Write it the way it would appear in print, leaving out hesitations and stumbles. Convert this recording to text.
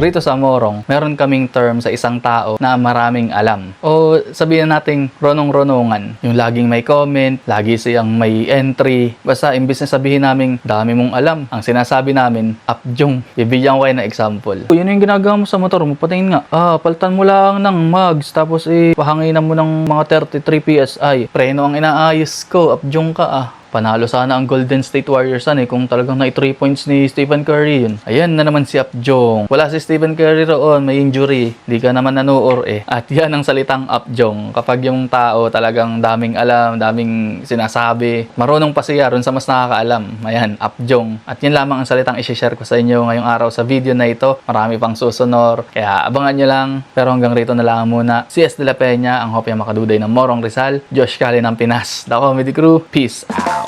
Rito sa Morong, meron kaming term sa isang tao na maraming alam. O sabihin nating ronong-ronongan. Yung laging may comment, lagi siyang may entry. Basta imbis na sabihin namin, dami mong alam. Ang sinasabi namin, apjong. Bibigyan ko kayo ng example. Yun yung ginagawa mo sa motor mo. Patingin nga. Paltan mo lang ng mags. Tapos pahanginan mo ng mga 33 PSI. Preno ang inaayos ko. Apjong ka Panalo sana ang Golden State Warriors kung talagang na 3 points ni Stephen Curry yun. Ayan na naman si Apjong. Wala si Stephen Curry roon, may injury. Di ka naman nanuor At yan ang salitang Apjong. Kapag yung tao talagang daming alam, daming sinasabi, marunong pa siya ron sa mas nakakaalam. Ayan, Apjong. At yan lamang ang salitang isi-share ko sa inyo ngayong araw sa video na ito. Marami pang susunod. Kaya abangan nyo lang. Pero hanggang rito na lang muna. CS De La Peña, ang hopya makaduday ng Morong Rizal. Josh Cali ng Pinas. The Comedy Crew. Peace out.